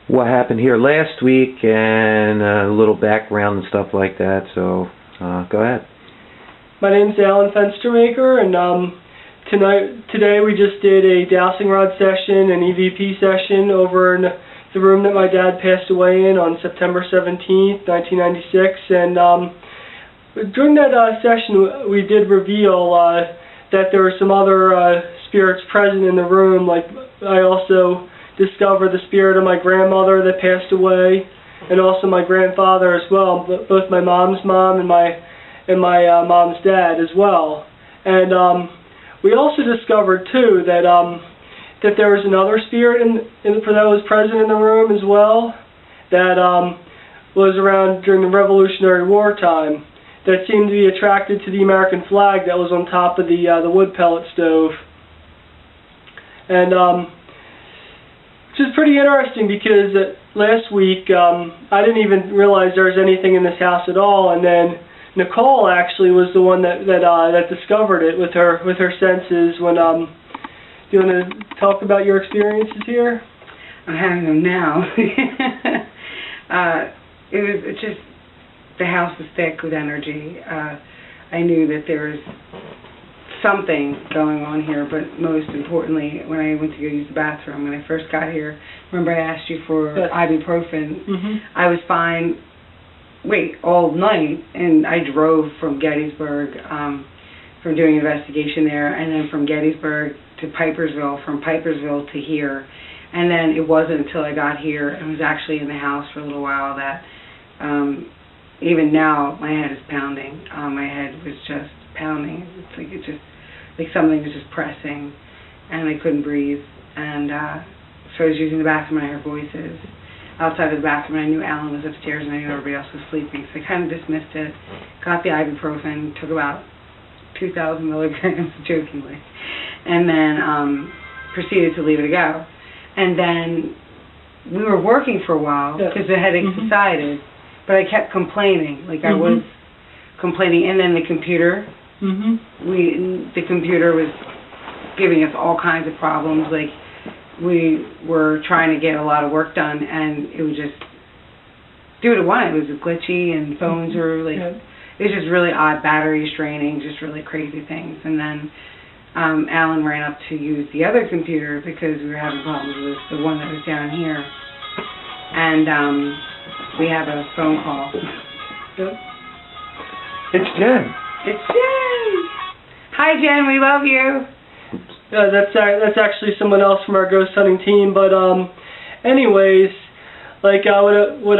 what happened here last week and a little background and stuff like that. So go ahead. My name's Alan Fenstermaker, and today we just did a dowsing rod session and EVP session over in the room that my dad passed away in on September 17th, 1996. And during that session, we did reveal that there were some other spirits present in the room. Like, I also discovered the spirit of my grandmother that passed away, and also my grandfather as well, both my mom's mom and my mom's dad as well. And we also discovered too that that there was another spirit that was present in the room as well, that was around during the Revolutionary War time, that seemed to be attracted to the American flag that was on top of the wood pellet stove. And which is pretty interesting, because last week I didn't even realize there was anything in this house at all, and then Nicole actually was the one that discovered it with her senses. When do you want to talk about your experiences here? I'm having them now. It was just, the house was thick with energy. I knew that there was something going on here, but most importantly, when I went to go use the bathroom, when I first got here, remember I asked you for ibuprofen? Mm-hmm. I was fine all night, and I drove from Gettysburg, from doing an investigation there, and then from Gettysburg to Pipersville, from Pipersville to here. And then it wasn't until I got here and was actually in the house for a little while that even now my head is pounding. My head was just pounding. It's like something was just pressing, and I couldn't breathe. And so I was using the bathroom, and I heard voices outside of the bathroom, and I knew Alan was upstairs, and I knew everybody else was sleeping. So I kind of dismissed it, got the ibuprofen, took about 2,000 milligrams, jokingly, and then proceeded to leave it go. And then we were working for a while because the headache subsided, but I kept complaining. Like, I was complaining, and then the computer, the computer was giving us all kinds of problems. Like, we were trying to get a lot of work done, and it would just do what it wanted. It was glitchy, and phones were like, it was just really odd, batteries draining, just really crazy things. And then Alan ran up to use the other computer because we were having problems with the one that was down here. And we have a phone call. It's Jen. It's Jen. Hi, Jen. We love you. That's actually someone else from our ghost hunting team. But anyways, like what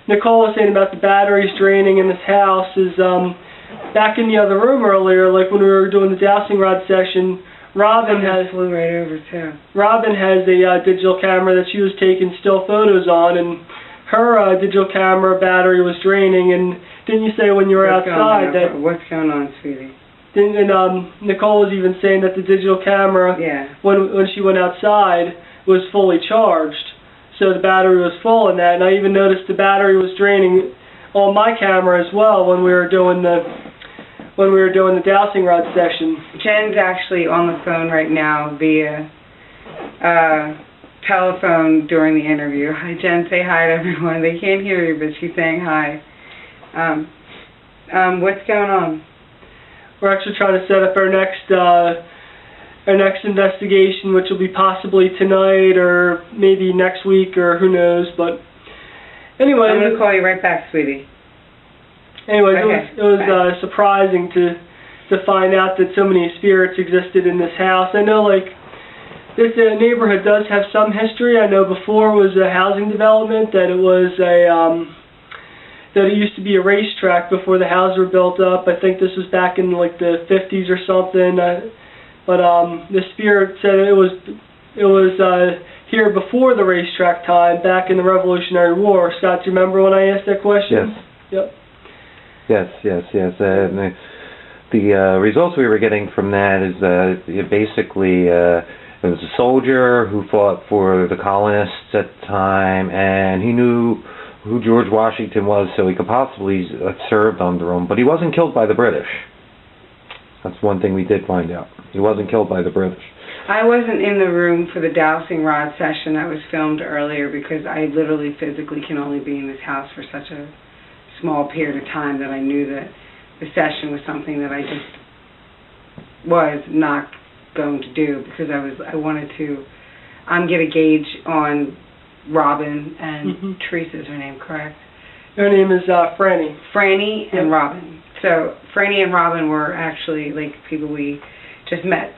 Nicole was saying about the batteries draining in this house is back in the other room earlier, like when we were doing the dowsing rod session, Robin flew right over too. Robin has a digital camera that she was taking still photos on, and her digital camera battery was draining. And didn't you say when you were outside that... What's going on, sweetie? And Nicole was even saying that the digital camera, when she went outside, was fully charged. So the battery was full in that. And I even noticed the battery was draining on my camera as well when we were doing the dowsing rod session. Jen's actually on the phone right now via telephone during the interview. Hi, Jen. Say hi to everyone. They can't hear you, but she's saying hi. What's going on? We're actually trying to set up our next investigation, which will be possibly tonight or maybe next week, or who knows. But anyway, I'm going to call you right back, sweetie. Anyway, it was surprising to find out that so many spirits existed in this house. I know, like, this neighborhood does have some history. I know before it was a housing development, that it was that it used to be a racetrack before the houses were built up. I think this was back in like the 50s or something. But the spirit said it was here before the racetrack time, back in the Revolutionary War. Scott, do you remember when I asked that question? Yes. Yep. Yes. And the results we were getting from that is basically it was a soldier who fought for the colonists at the time, and he knew who George Washington was, so he could possibly have served under him, but he wasn't killed by the British. That's one thing we did find out. He wasn't killed by the British. I wasn't in the room for the dowsing rod session that was filmed earlier because I literally physically can only be in this house for such a small period of time that I knew that the session was something that I just was not going to do because I wanted to get a gauge on Robin and Teresa's her name, correct? Her name is Franny. Franny and Robin. So Franny and Robin were actually like people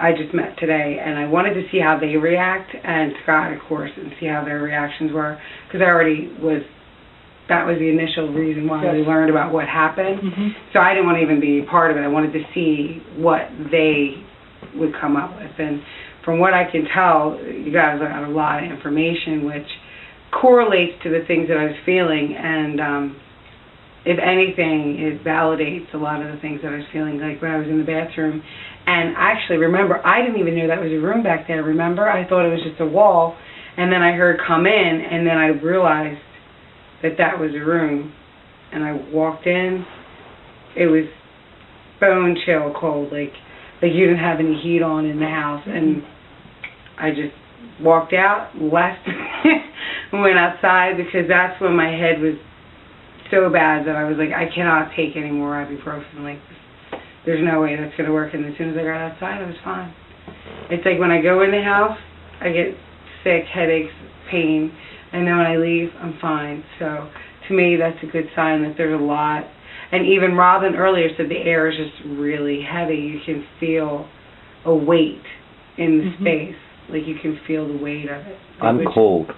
I just met today, and I wanted to see how they react, and Scott, of course, and see how their reactions were, because that was the initial reason why we learned about what happened. So I didn't want to even be a part of it. I wanted to see what they would come up with, and from what I can tell, you guys got a lot of information which correlates to the things that I was feeling, and if anything, it validates a lot of the things that I was feeling, like when I was in the bathroom. And actually, remember, I didn't even know that was a room back there, remember? I thought it was just a wall, and then I heard come in, and then I realized that was a room. And I walked in, it was bone chill cold, like you didn't have any heat on in the house. And I just walked out, left, went outside, because that's when my head was so bad that I was like, I cannot take any more ibuprofen. Like, there's no way that's going to work. And as soon as I got outside, I was fine. It's like when I go in the house, I get sick, headaches, pain, and then when I leave, I'm fine. So to me, that's a good sign that there's a lot. And even Robin earlier said the air is just really heavy. You can feel a weight in the space. Like you can feel the weight of it. I'm cold.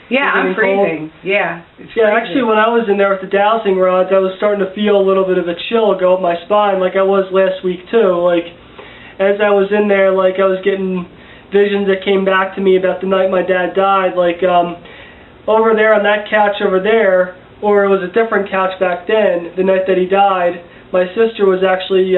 Yeah, I'm freezing. Cold? Yeah. Actually, when I was in there with the dowsing rods, I was starting to feel a little bit of a chill go up my spine, like I was last week too. Like, as I was in there, like I was getting visions that came back to me about the night my dad died. Like, over there on that couch over there, or it was a different couch back then, the night that he died, my sister was actually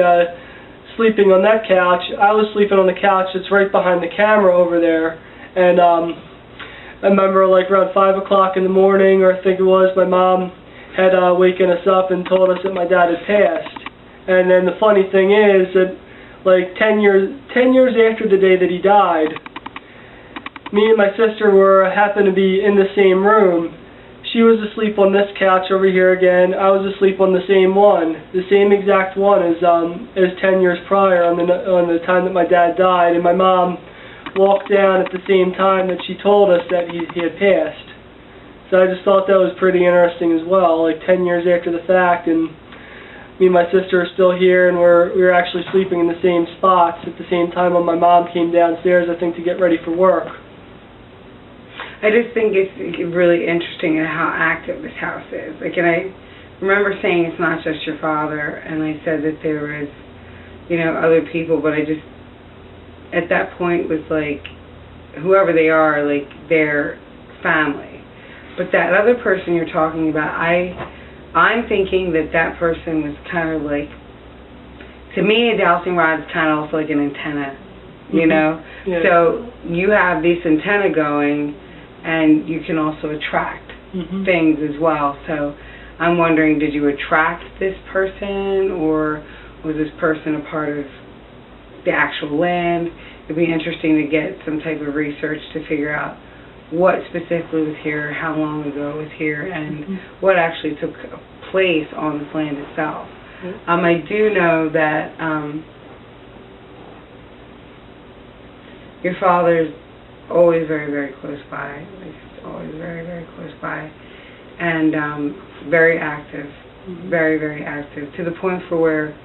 sleeping on that couch. I was sleeping on the couch that's right behind the camera over there, and I remember like around 5 o'clock in the morning, or I think it was, my mom had waken us up and told us that my dad had passed. And then the funny thing is that like 10 years after the day that he died, me and my sister happened to be in the same room. She was asleep on this couch over here again. I was asleep on the same one, the same exact one as 10 years prior on the time that my dad died. And my mom walked down at the same time that she told us that he had passed. So I just thought that was pretty interesting as well, like 10 years after the fact, and me and my sister are still here, and we were actually sleeping in the same spots at the same time when my mom came downstairs, I think, to get ready for work. I just think it's really interesting how active this house is. Like, and I remember saying it's not just your father, and I said that there was, other people, but I just, at that point was like, whoever they are, like their family. But that other person you're talking about, I'm thinking that person was kind of like, to me, a dowsing rod is kind of also like an antenna, you know? Yeah. So you have this antenna going, and you can also attract things as well. So I'm wondering, did you attract this person, or was this person a part of the actual land? It'd be interesting to get some type of research to figure out what specifically was here, how long ago it was here, and what actually took place on this land itself. I do know that your father's always very, very close by. Like, he's always very, very close by, and very active, very, very active, to the point for where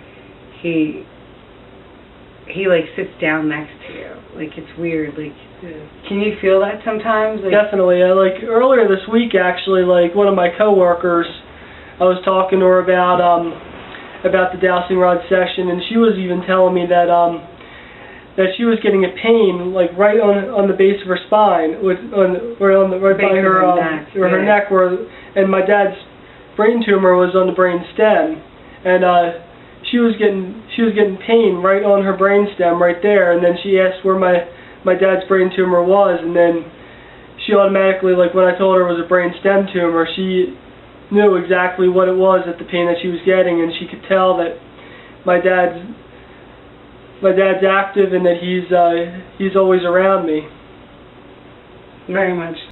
he like sits down next to you. Like, it's weird. Like, can you feel that sometimes? Like, definitely. Like earlier this week, actually, like one of my coworkers, I was talking to her about the dowsing rod session, and she was even telling me that she was getting a pain like right on the base of her spine, right by her neck, and my dad's brain tumor was on the brain stem, and she was getting pain right on her brain stem right there, and then she asked where my dad's brain tumor was, and then she automatically, like when I told her it was a brain stem tumor, she knew exactly what it was, at the pain that she was getting, and she could tell that my dad's my dad's active and that he's always around me. Very much.